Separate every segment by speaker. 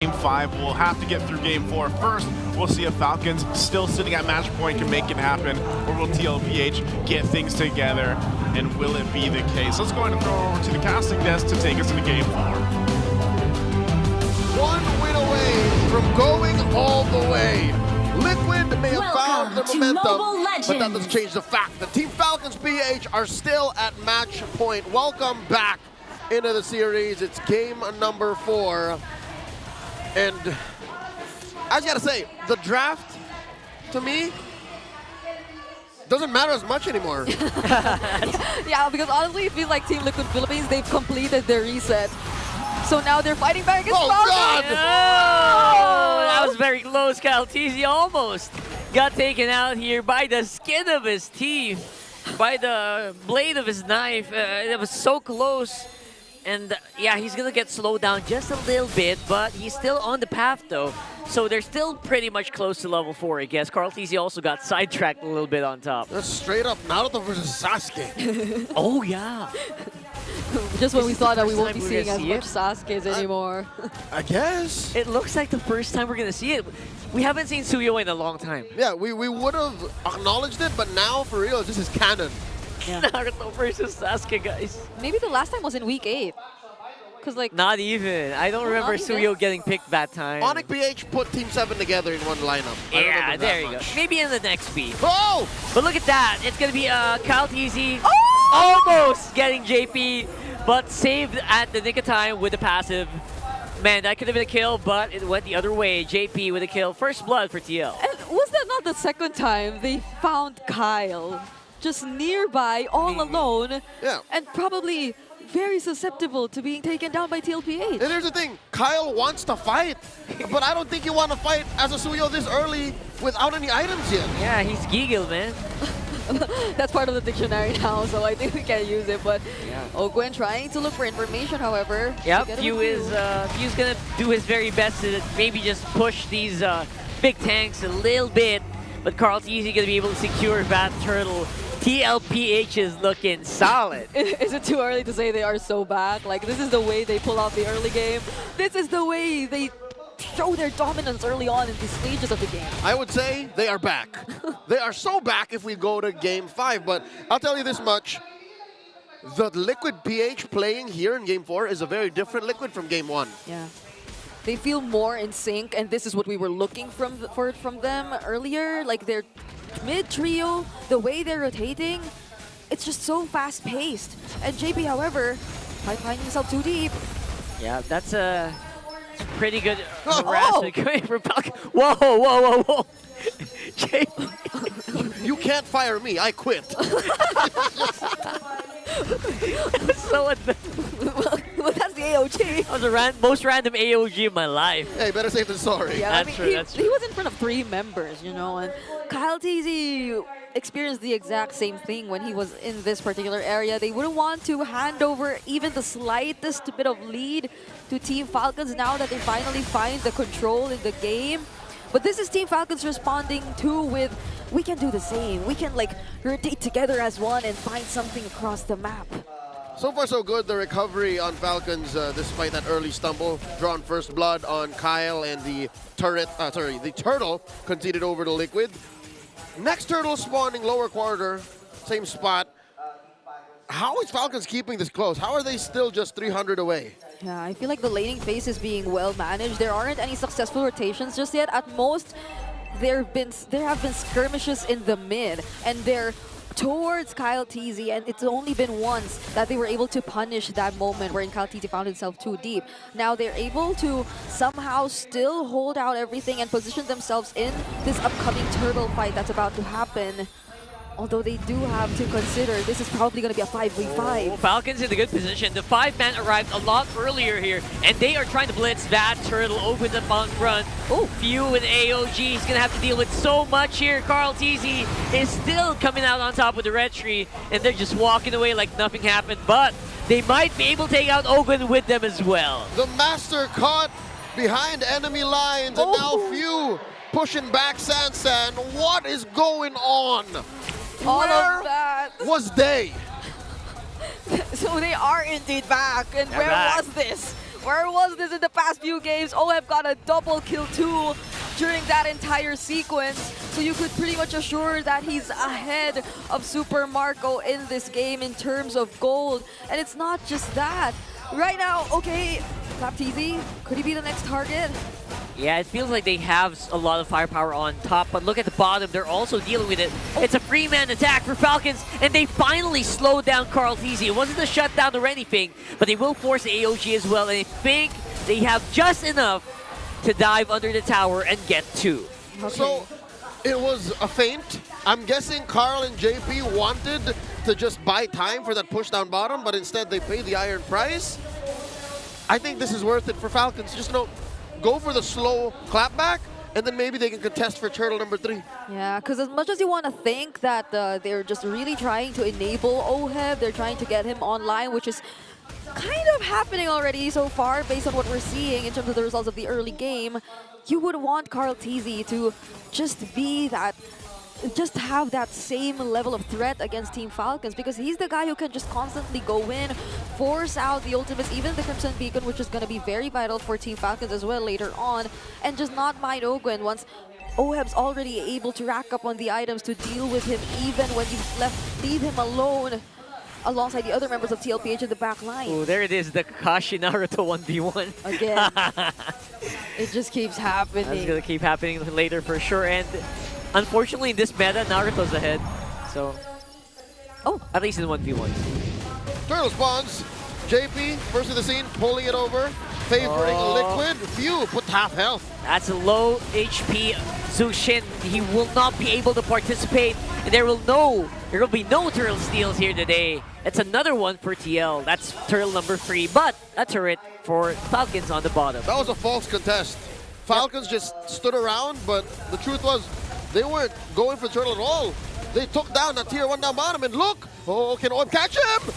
Speaker 1: Game 5, we'll have to get through Game 4 first. We'll see if Falcons, still sitting at match point, can make it happen, or will Tlph get things together, and will it be the case? Let's go ahead and throw it over to the casting desk to take us into Game 4.
Speaker 2: One win away from going all the way. Liquid may have found the momentum, but that doesn't change the fact that Team Falcons BH are still at match point. Welcome back into the series. It's game number 4. And I just gotta say, the draft, to me, doesn't matter as much anymore.
Speaker 3: Yeah, because honestly, it feels like Team Liquid Philippines, they've completed their reset. So now they're fighting back against Falcon.
Speaker 2: God!
Speaker 4: Oh, that was very close. Tlph almost got taken out here by the skin of his teeth, by the blade of his knife. It was so close. And yeah, he's gonna get slowed down just a little bit, but he's still on the path though. So they're still pretty much close to level 4, I guess. Tlph also got sidetracked a little bit on top.
Speaker 2: That's straight up Naruto versus Sasuke.
Speaker 4: Oh yeah.
Speaker 3: Just when we thought that we won't be
Speaker 4: we're
Speaker 3: seeing
Speaker 4: gonna
Speaker 3: as
Speaker 4: see
Speaker 3: much Sasuke's anymore.
Speaker 2: I guess.
Speaker 4: It looks like the first time we're gonna see it. We haven't seen Suyo in a long time.
Speaker 2: Yeah, we would have acknowledged it, but now, for real, this is canon.
Speaker 3: Yeah.
Speaker 4: Naruto versus Sasuke, guys.
Speaker 3: Maybe the last time was in week 8. Because like...
Speaker 4: Not even. I don't remember Suyo getting picked that time.
Speaker 2: Onyx BH put Team 7 together in one lineup.
Speaker 4: Yeah, there you go. Maybe in the next beat.
Speaker 2: Oh!
Speaker 4: But look at that. It's going to be Tlph
Speaker 3: Oh!
Speaker 4: almost getting JP, but saved at the nick of time with the passive. Man, that could have been a kill, but it went the other way. JP with a kill. First blood for TL.
Speaker 3: And was that not the second time they found Kyle just nearby, all alone,
Speaker 2: Yeah.
Speaker 3: and probably very susceptible to being taken down by Tlph?
Speaker 2: And here's the thing, Kyle wants to fight, but I don't think you want to fight as a Suyo this early without any items yet.
Speaker 4: Yeah, he's Giggle, man.
Speaker 3: That's part of the dictionary now, so I think we can use it. But
Speaker 4: Yeah.
Speaker 3: Ogwen trying to look for information, however.
Speaker 4: Yep,
Speaker 3: to get
Speaker 4: Few
Speaker 3: him
Speaker 4: is Few's gonna do his very best to maybe just push these big tanks a little bit, but Tlph gonna be able to secure that turtle. Tlph is looking solid.
Speaker 3: Is it too early to say they are so back? Like, this is the way they pull out the early game. This is the way they show their dominance early on in these stages of the game.
Speaker 2: I would say they are back. They are so back if we go to Game 5, but I'll tell you this much. The Liquid PH playing here in Game 4 is a very different Liquid from Game 1.
Speaker 3: Yeah. They feel more in sync, and this is what we were looking from them earlier. Like their mid trio, the way they're rotating, it's just so fast-paced. And JP, however, might find himself too deep.
Speaker 4: Yeah, that's a pretty good
Speaker 2: Oh!
Speaker 4: harassment coming from Falcon. Whoa, whoa, whoa, whoa. JP.
Speaker 2: You can't fire me, I quit.
Speaker 4: So
Speaker 3: Well, that's the AOG.
Speaker 4: that was the most random AOG of my life.
Speaker 2: Hey, better safe than sorry.
Speaker 3: Yeah,
Speaker 4: That's
Speaker 3: I mean,
Speaker 4: true, that's
Speaker 3: he
Speaker 4: true.
Speaker 3: was in front of 3 members, you know, and Tlph experienced the exact same thing when he was in this particular area. They wouldn't want to hand over even the slightest bit of lead to Team Falcons now that they finally find the control in the game. But this is Team Falcons responding to with, we can do the same. We can like rotate together as one and find something across the map.
Speaker 2: So far, so good. The recovery on Falcons, despite that early stumble, drawn first blood on Kyle, and the the turtle conceded over to Liquid. Next turtle spawning lower quarter, same spot. How is Falcons keeping this close? How are they still just 300 away?
Speaker 3: Yeah, I feel like the laning phase is being well managed. There aren't any successful rotations just yet. At most, there have been skirmishes in the mid, and they're towards Tlph, and it's only been once that they were able to punish that moment wherein Tlph found himself too deep. Now they're able to somehow still hold out everything and position themselves in this upcoming turtle fight that's about to happen. Although they do have to consider this is probably going to be a 5v5.
Speaker 4: Falcons in a good position. The 5-man arrived a lot earlier here, and they are trying to blitz that turtle, opens up on front.
Speaker 3: Oh,
Speaker 4: Few with AOG, he's gonna have to deal with so much here. Tlph is still coming out on top with the red tree, and they're just walking away like nothing happened, but they might be able to take out Ogwen with them as well.
Speaker 2: The Master caught behind enemy lines, and now Few pushing back Sansan. What is going on?
Speaker 3: all
Speaker 2: Where
Speaker 3: of that.
Speaker 2: was they?
Speaker 3: So they are indeed back. And
Speaker 4: They're
Speaker 3: where
Speaker 4: back.
Speaker 3: was this? Where was this in the past few games? OHEB got a double kill too during that entire sequence. So you could pretty much assure that he's ahead of Super Marco in this game in terms of gold. And it's not just that. Right now, okay, Tlph, could he be the next target?
Speaker 4: Yeah, it feels like they have a lot of firepower on top, but look at the bottom. They're also dealing with it. It's a free-man attack for Falcons, and they finally slowed down Tlph. It wasn't a shutdown or anything, but they will force AOG as well, and I think they have just enough to dive under the tower and get 2.
Speaker 3: Okay.
Speaker 2: So it was a feint. I'm guessing Carl and JP wanted to just buy time for that push down bottom, but instead they paid the iron price. I think this is worth it for Falcons. Just go for the slow clapback, and then maybe they can contest for turtle number 3.
Speaker 3: Yeah, because as much as you want to think that they're just really trying to enable OHEB, they're trying to get him online, which is kind of happening already so far based on what we're seeing in terms of the results of the early game. You would want Tlph to just be that, just have that same level of threat against Team Falcons, because he's the guy who can just constantly go in, force out the ultimates, even the Crimson Beacon, which is going to be very vital for Team Falcons as well later on, and just not mind Ogwen once OHEB's already able to rack up on the items to deal with him, even when you leave him alone alongside the other members of Tlph in the back line.
Speaker 4: Oh, there it is, the Kakashi Naruto 1v1.
Speaker 3: Again, it just keeps happening.
Speaker 4: That's going to keep happening later for sure, and unfortunately, in this meta, Naruto's ahead. So, at least in 1v1.
Speaker 2: Turtle spawns. JP, first of the scene, pulling it over, favoring Liquid. Phew, put half health.
Speaker 4: That's a low HP Zushin. He will not be able to participate, and there will be no turtle steals here today. It's another one for TL. That's turtle number 3, but a turret for Falcons on the bottom.
Speaker 2: That was a false contest. Falcons just stood around, but the truth was, they weren't going for turtle at all. They took down that tier 1 down bottom, and look! Oh, can OHEB catch him?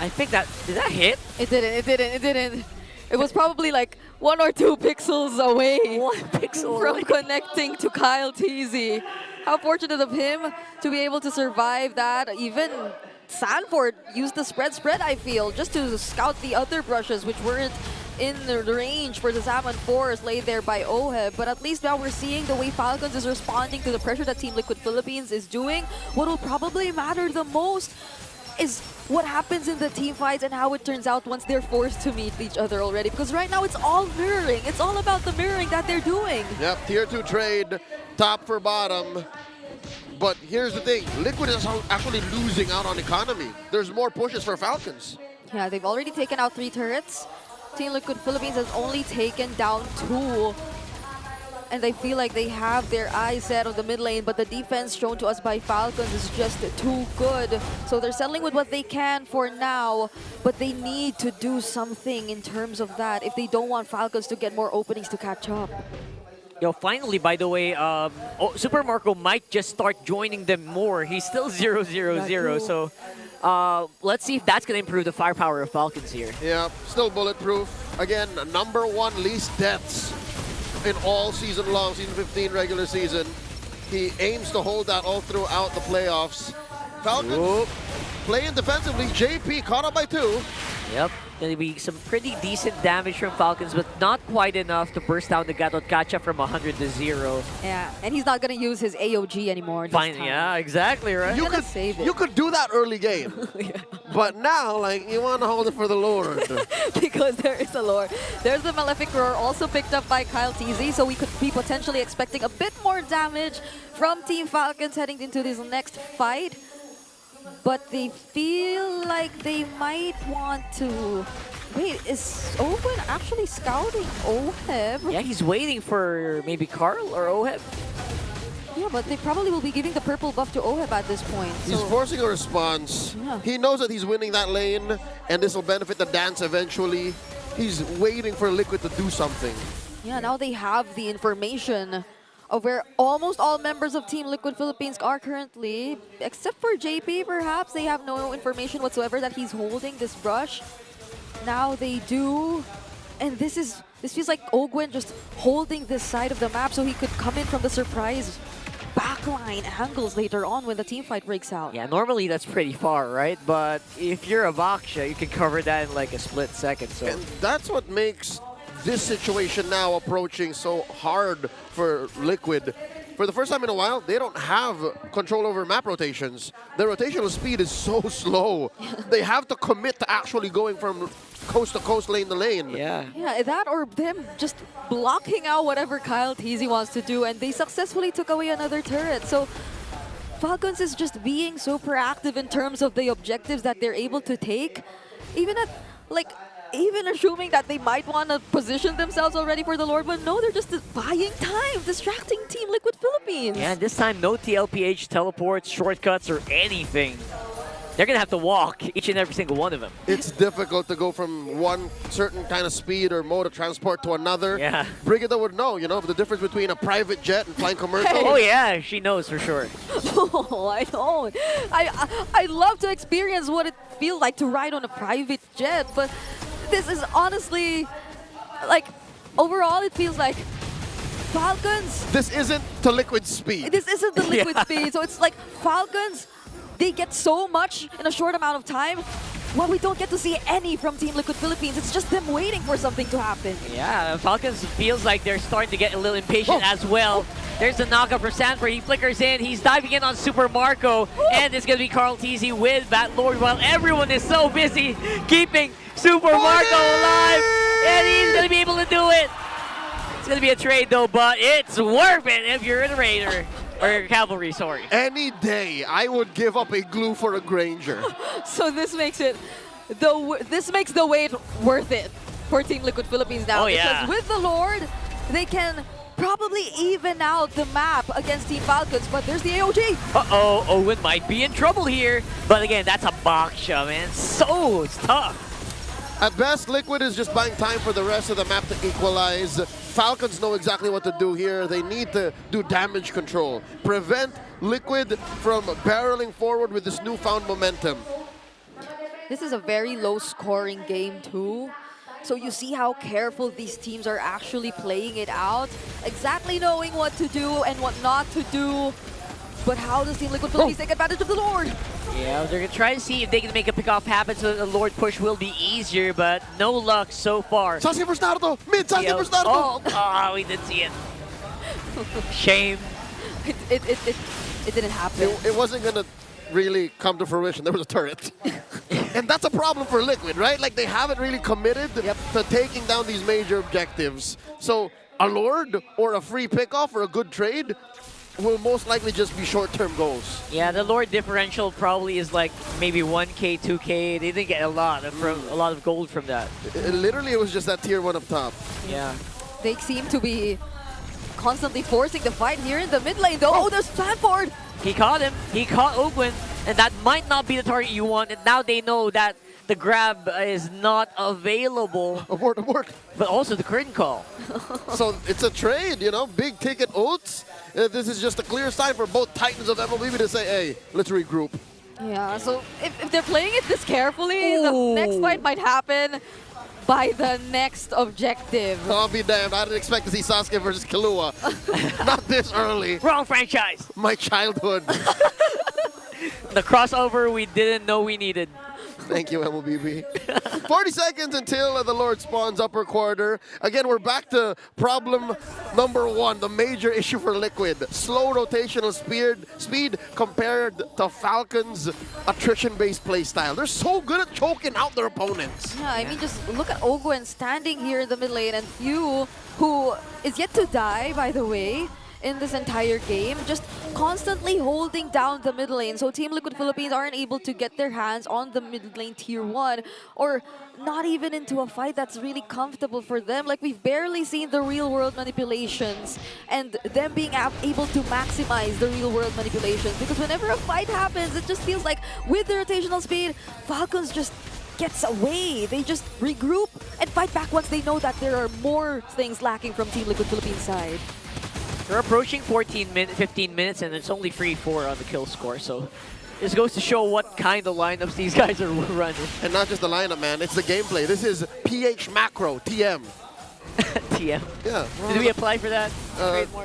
Speaker 4: I think that, did that hit?
Speaker 3: It didn't. It was probably like 1 or 2 pixels away
Speaker 4: 1 pixel
Speaker 3: from
Speaker 4: away.
Speaker 3: connecting to Tlph. How fortunate of him to be able to survive that. Even Sanford used the spread, I feel, just to scout the other brushes, which weren't in the range for the Salmon Force laid there by OHEB. But at least now we're seeing the way Falcons is responding to the pressure that Team Liquid Philippines is doing. What will probably matter the most is what happens in the team fights and how it turns out once they're forced to meet each other already. Because right now it's all mirroring. It's all about the mirroring that they're doing.
Speaker 2: Yep, tier 2 trade, top for bottom. But here's the thing, Liquid is actually losing out on economy. There's more pushes for Falcons.
Speaker 3: Yeah, they've already taken out 3 turrets. Team Liquid Philippines has only taken down 2. And they feel like they have their eyes set on the mid lane, but the defense shown to us by Falcons is just too good. So they're settling with what they can for now, but they need to do something in terms of that if they don't want Falcons to get more openings to catch up.
Speaker 4: Yo, finally, by the way, Super Marco might just start joining them more. He's still 0-0-0, so let's see if that's going to improve the firepower of Falcons here.
Speaker 2: Yeah, still bulletproof. Again, number 1 least deaths in all season long, season 15 regular season. He aims to hold that all throughout the playoffs. Falcons playing defensively. JP caught up by 2.
Speaker 4: Yep, going to be some pretty decent damage from Falcons, but not quite enough to burst down the Gatot Kacha from 100 to 0.
Speaker 3: Yeah, and he's not going to use his AOG anymore this time.
Speaker 4: Yeah, exactly, right?
Speaker 2: You could do that early game.
Speaker 3: Yeah.
Speaker 2: But now, like, you want to hold it for the Lord.
Speaker 3: Because there is a lore. There's the Malefic Roar also picked up by Tlph, so we could be potentially expecting a bit more damage from Team Falcons heading into this next fight. But they feel like they might want to... Wait, is Owen actually scouting OHEB?
Speaker 4: Yeah, he's waiting for maybe Carl or OHEB.
Speaker 3: Yeah, but they probably will be giving the purple buff to OHEB at this point.
Speaker 2: He's forcing a response.
Speaker 3: Yeah.
Speaker 2: He knows that he's winning that lane, and this will benefit the dance eventually. He's waiting for Liquid to do something.
Speaker 3: Yeah, now they have the information of where almost all members of Team Liquid Philippines are currently, except for JP perhaps. They have no information whatsoever that he's holding this brush. Now they do, and this feels like Ogwen just holding this side of the map so he could come in from the surprise back backline angles later on when the team fight breaks out.
Speaker 4: Yeah, normally that's pretty far, right? But if you're a Baksha, you can cover that in like a split second. So
Speaker 2: And that's what makes this situation now approaching so hard for Liquid. For the first time in a while, they don't have control over map rotations. Their rotational speed is so slow. They have to commit to actually going from coast to coast, lane to lane.
Speaker 4: yeah.
Speaker 3: Yeah, that or them just blocking out whatever Tlph wants to do, and they successfully took away another turret. So Falcons is just being so proactive in terms of the objectives that they're able to take, even at like. Even assuming that they might want to position themselves already for the Lord, but no, they're just buying time, distracting Team Liquid Philippines.
Speaker 4: Yeah, this time no Tlph teleports, shortcuts, or anything. They're going to have to walk, each and every single one of them.
Speaker 2: It's difficult to go from one certain kind of speed or mode of transport to another.
Speaker 4: Yeah.
Speaker 2: Brigida would know, the difference between a private jet and flying commercial.
Speaker 4: Oh yeah, she knows for sure.
Speaker 3: Oh, I know. I love to experience what it feels like to ride on a private jet, but this is honestly, like, overall it feels like Falcons.
Speaker 2: This isn't to Liquid speed.
Speaker 3: This isn't the Liquid speed, so it's like Falcons, they get so much in a short amount of time. Well, we don't get to see any from Team Liquid Philippines. It's just them waiting for something to happen.
Speaker 4: Yeah, Falcons feels like they're starting to get a little impatient as well. There's the knockup for Sanford. He flickers in. He's diving in on Super Marco. And it's going to be tlph with Bat Lord while everyone is so busy keeping Super Marco alive. And he's going to be able to do it. It's going to be a trade though, but it's worth it if you're a Raider. Or Cavalry, sorry.
Speaker 2: Any day, I would give up a glue for a Granger.
Speaker 3: So this makes it this makes the wait worth it for Team Liquid Philippines now.
Speaker 4: Oh, yeah.
Speaker 3: Because with the Lord, they can probably even out the map against Team Falcons, but there's the AOG.
Speaker 4: Uh-oh, Owen might be in trouble here. But again, that's a Baksha, man. So it's tough.
Speaker 2: At best, Liquid is just buying time for the rest of the map to equalize. Falcons know exactly what to do here. They need to do damage control. Prevent Liquid from barreling forward with this newfound momentum.
Speaker 3: This is a very low-scoring game too. So you see how careful these teams are actually playing it out, exactly knowing what to do and what not to do. But how does Team Liquid Philippines take advantage of the Lord?
Speaker 4: Yeah, they're going to try to see if they can make a pickoff happen so the Lord push will be easier, but no luck so far.
Speaker 2: Sasuke versus Naruto! Mid Sasuke versus Naruto!
Speaker 4: Oh, we didn't see it. Shame.
Speaker 3: It didn't happen.
Speaker 2: It wasn't going to really come to fruition. There was a turret. And that's a problem for Liquid, right? Like, they haven't really committed to taking down these major objectives. So a Lord or a free pickoff or a good trade will most likely just be short-term goals.
Speaker 4: Yeah, the Lord differential probably is like maybe 1K, 2K. They didn't get a lot of gold from that.
Speaker 2: Literally, it was just that tier 1 up top.
Speaker 4: Yeah.
Speaker 3: They seem to be constantly forcing the fight here in the mid lane though. Oh, there's Sanford!
Speaker 4: He caught him. He caught Ogwin, and that might not be the target you want. And now they know that the grab is not available.
Speaker 2: Abort, abort.
Speaker 4: But also the curtain call.
Speaker 2: So it's a trade, big ticket oats. This is just a clear sign for both Titans of Mplph to say, hey, let's regroup.
Speaker 3: Yeah, so if they're playing it this carefully, the next fight might happen by the next objective.
Speaker 2: I'll be damned. I didn't expect to see Sasuke versus Killua. Not this early.
Speaker 4: Wrong franchise.
Speaker 2: My childhood.
Speaker 4: The crossover we didn't know we needed.
Speaker 2: Thank you, Mplph. 40 seconds until the Lord spawns upper quarter. Again, we're back to problem number 1, the major issue for Liquid. Slow rotational speed compared to Falcon's attrition-based playstyle. They're so good at choking out their opponents.
Speaker 3: Yeah, I mean, just look at Ogwen standing here in the mid lane, and Few, who is yet to die, by the way, in this entire game, just constantly holding down the mid lane. So Team Liquid Philippines aren't able to get their hands on the mid lane tier 1, or not even into a fight that's really comfortable for them. Like, we've barely seen the real world manipulations and them being able to maximize the real world manipulations, because whenever a fight happens, it just feels like with the rotational speed, Falcons just gets away. They just regroup and fight back once they know that there are more things lacking from Team Liquid Philippines side.
Speaker 4: We're approaching 15 minutes, and it's only 3-4 on the kill score, so this goes to show what kind of lineups these guys are running.
Speaker 2: And not just the lineup, man. It's the gameplay. This is PH Macro, TM.
Speaker 4: TM.
Speaker 2: Yeah.
Speaker 4: Did we apply for that?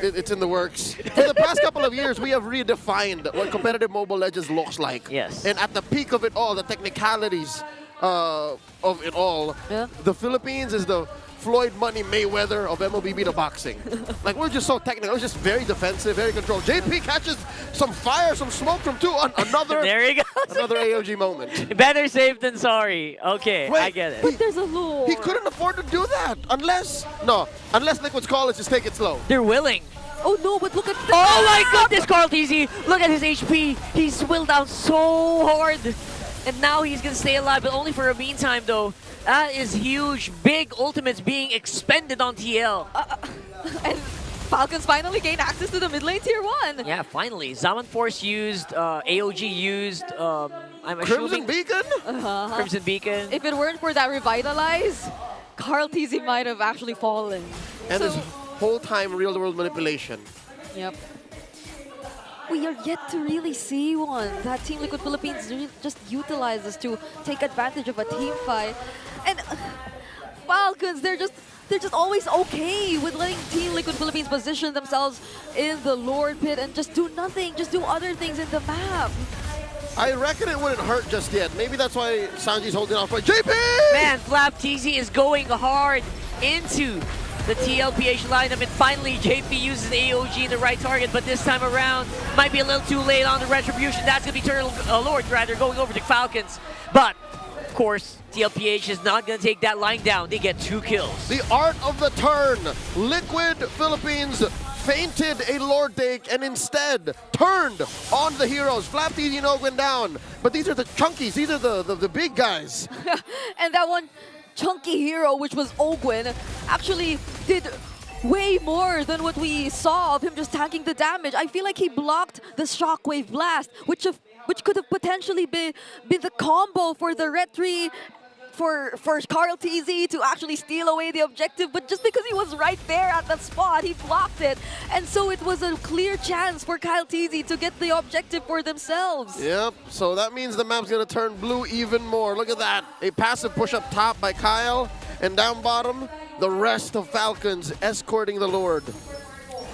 Speaker 2: It's in the works. For the past couple of years, we have redefined what competitive Mobile Legends looks like.
Speaker 4: Yes.
Speaker 2: And at the peak of it all, the technicalities of it all, the Philippines is the Floyd Money Mayweather of MLB to boxing. Like, we're just so technical. It's just very defensive, very controlled. JP catches some fire, some smoke from 2 on another,
Speaker 4: there you go.
Speaker 2: another AOG moment.
Speaker 4: Better safe than sorry. Okay,
Speaker 2: Wait,
Speaker 4: I get it.
Speaker 3: But there's a lure.
Speaker 2: He couldn't afford to do that unless Liquid's call is just take it slow.
Speaker 4: They're willing.
Speaker 3: Oh no, but look at the
Speaker 4: Oh my goodness, tlph! Look at his HP. He's swilled down so hard. And now he's going to stay alive, but only for a meantime, though. That is huge. Big ultimates being expended on TL.
Speaker 3: And Falcons finally gained access to the mid lane tier 1.
Speaker 4: Yeah, finally. Zaman Force used, AOG used, I'm
Speaker 2: Crimson
Speaker 4: assuming...
Speaker 2: Beacon?
Speaker 4: Crimson Beacon.
Speaker 3: If it weren't for that revitalize, Tlph might have actually fallen.
Speaker 2: And
Speaker 3: So-
Speaker 2: this whole time real-world manipulation.
Speaker 3: Yep. We are yet to really see one that Team Liquid Philippines just utilizes to take advantage of a team fight. And Falcons, they're just always okay with letting Team Liquid Philippines position themselves in the Lord Pit and just do nothing, just do other things in the map.
Speaker 2: I reckon it wouldn't hurt just yet. Maybe that's why Sanji's holding off. But JP!
Speaker 4: Man, Tlph is going hard into the Tlph lineup, and finally JP uses AOG in the right target, but this time around might be a little too late on the retribution. That's going to be Turtle Lord rather going over to Falcons. But of course, Tlph is not going to take that line down. They get 2 kills.
Speaker 2: The art of the turn. Liquid Philippines feinted a Lord take and instead turned on the heroes. Tlph and went down. But these are the chunkies. These are the big guys.
Speaker 3: And that one chunky hero, which was Ogwin, actually did way more than what we saw of him just tanking the damage. I feel like he blocked the Shockwave Blast, which could have potentially been the combo for the Red 3 for Tlph to actually steal away the objective, but just because he was right there at that spot, he blocked it. And so it was a clear chance for Tlph to get the objective for themselves.
Speaker 2: Yep, so that means the map's going to turn blue even more. Look at that. A passive push up top by Kyle, and down bottom, the rest of Falcons escorting the Lord.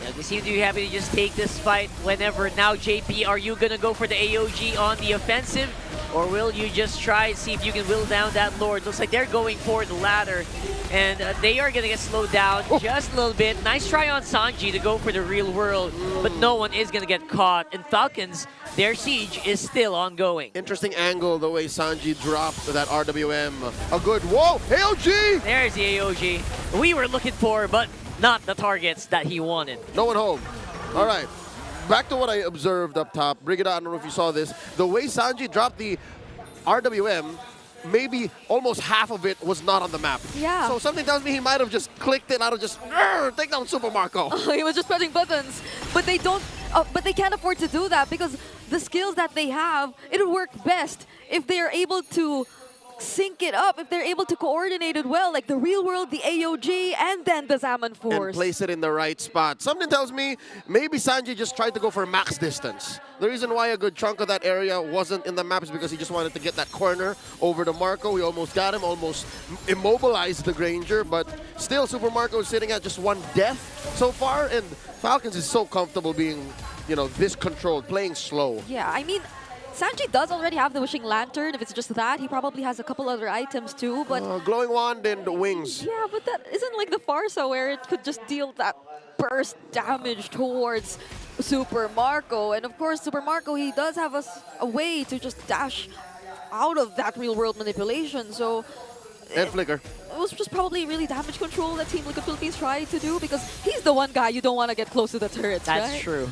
Speaker 4: Yeah, they seem to be happy to just take this fight whenever. Now, JP, are you going to go for the AOG on the offensive? Or will you just try and see if you can will down that Lord? Looks like they're going for the latter. And they are going to get slowed down just a little bit. Nice try on Sanji to go for the real world. But no one is going to get caught. And Falcons, their siege is still ongoing.
Speaker 2: Interesting angle the way Sanji dropped that RWM. A good, whoa, AOG!
Speaker 4: There's the AOG. We were looking for, but not the targets that he wanted.
Speaker 2: No one home. All right. Back to what I observed up top. Brigida, I don't know if you saw this. The way Sanji dropped the RWM, maybe almost half of it was not on the map.
Speaker 3: Yeah.
Speaker 2: So something tells me he might have just clicked it out of just, take down Super Marco.
Speaker 3: He was just pressing buttons, but they don't. But they can't afford to do that because the skills that they have, it would work best if they are able to sync it up, if they're able to coordinate it well, like the real world, the AOG, and then the Zaman Force.
Speaker 2: And place it in the right spot. Something tells me maybe Sanji just tried to go for max distance. The reason why a good chunk of that area wasn't in the map is because he just wanted to get that corner over to Marco. He almost got him, almost immobilized the Granger, but still Super Marco is sitting at just 1 death so far, and Falcons is so comfortable being, this controlled, playing slow.
Speaker 3: Yeah, I mean, Sanji does already have the Wishing Lantern. If it's just that, he probably has a couple other items too, but...
Speaker 2: Glowing Wand and wings.
Speaker 3: Yeah, but that isn't like the Farsa where it could just deal that burst damage towards Super Marco. And of course, Super Marco, he does have a way to just dash out of that real-world manipulation, so...
Speaker 2: And Flicker.
Speaker 3: It was just probably really damage control that Team Liquid Philippines tried to do because he's the one guy you don't want to get close to the turrets,
Speaker 4: That's
Speaker 3: right?
Speaker 4: true.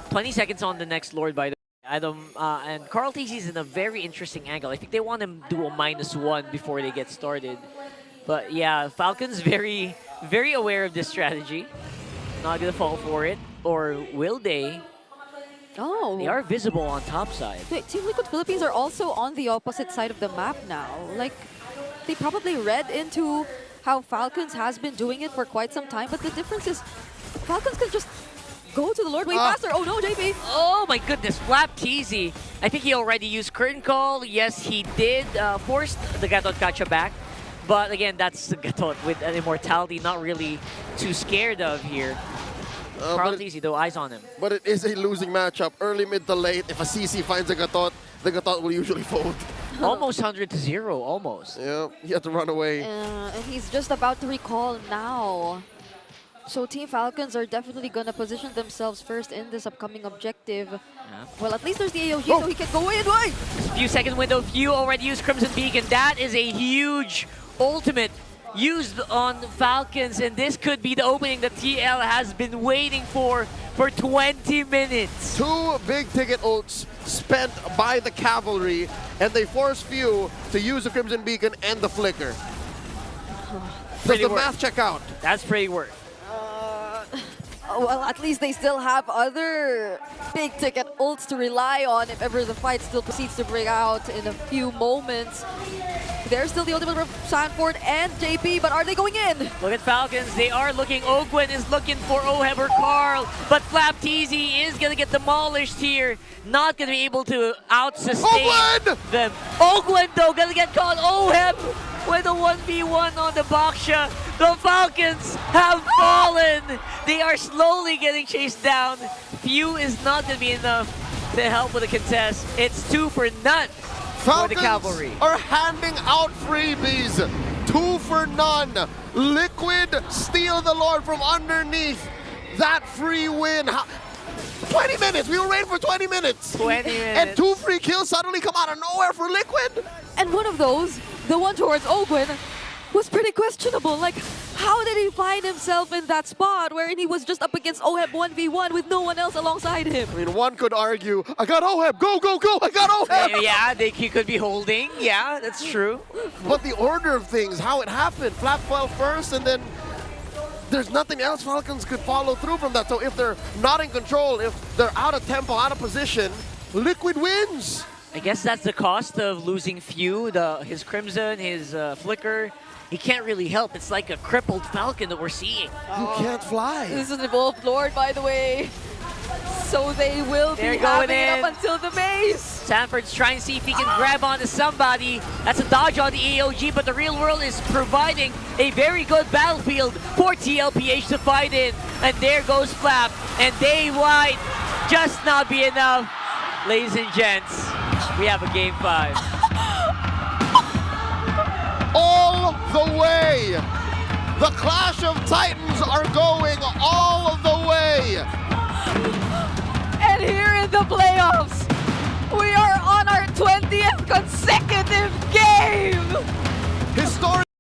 Speaker 4: 20 seconds on the next Lord, by the way. And Tlph is in a very interesting angle. I think they want him to do a -1 before they get started. But yeah, Falcon's very, very aware of this strategy. Not going to fall for it. Or will they?
Speaker 3: Oh.
Speaker 4: They are visible on top side.
Speaker 3: Wait, Team Liquid Philippines are also on the opposite side of the map now. Like, they probably read into how Falcons has been doing it for quite some time, but the difference is Falcons can just go to the Lord way faster. Oh no, JP!
Speaker 4: Oh my goodness, Tlph. I think he already used Curtain Call. Yes, he did force the Gatot Gacha back. But again, that's Gatot with an immortality not really too scared of here. Carl Tlph, though, eyes on him.
Speaker 2: But it is a losing matchup. Early, mid to late. If a CC finds a Gatot, the Gatot will usually fold.
Speaker 4: Almost 100-0, almost.
Speaker 2: Yeah, he had to run away.
Speaker 3: And he's just about to recall now. So Team Falcons are definitely going to position themselves first in this upcoming objective.
Speaker 4: Yeah.
Speaker 3: Well, at least there's the AOG, so he can go in. Wait!
Speaker 4: Few second window, Few already used Crimson Beacon. That is a huge ultimate used on Falcons, and this could be the opening that TL has been waiting for 20 minutes.
Speaker 2: 2 big ticket ults spent by the Cavalry, and they force Few to use the Crimson Beacon and the Flicker. Does the math check out?
Speaker 4: That's pretty worth.
Speaker 3: Well, at least they still have other big ticket ults to rely on if ever the fight still proceeds to break out in a few moments. There's still the ultimate from Sanford and JP, but are they going in?
Speaker 4: Look at Falcons, they are looking. Ogwen is looking for Oheb or Carl, but Tlph is going to get demolished here. Not going to be able to out-sustain them. Ogwen, though, going to get caught. Oheb with a 1v1 on the Baksha. The Falcons have fallen. They are slowly getting chased down. Few is not going to be enough to help with the contest. It's 2 for none. For the Cavalry
Speaker 2: are handing out freebies. 2 for none. Liquid steal the Lord from underneath that free win. 20 minutes. We were waiting for 20 minutes.
Speaker 4: 20 minutes.
Speaker 2: And 2 free kills suddenly come out of nowhere for Liquid.
Speaker 3: And one of those, the one towards Ogwen, was pretty questionable. Like, how did he find himself in that spot wherein he was just up against Oheb 1v1 with no one else alongside him?
Speaker 2: I mean, one could argue, I got Oheb, go, go, go, I got Oheb!
Speaker 4: Yeah, he could be holding. Yeah, that's true.
Speaker 2: But the order of things, how it happened, Flap fell first, and then there's nothing else Falcons could follow through from that. So if they're not in control, if they're out of tempo, out of position, Liquid wins.
Speaker 4: I guess that's the cost of losing Few, his Crimson, his Flicker. He can't really help. It's like a crippled Falcon that we're seeing.
Speaker 2: You can't fly.
Speaker 3: This is an evolved Lord, by the way. So they will be having it up until the base.
Speaker 4: Sanford's trying to see if he can grab onto somebody. That's a dodge on the AOG, but the real world is providing a very good battlefield for Tlph to fight in. And there goes Flap, and they might just not be enough. Ladies and gents, we have a Game 5.
Speaker 2: All the way. The Clash of Titans are going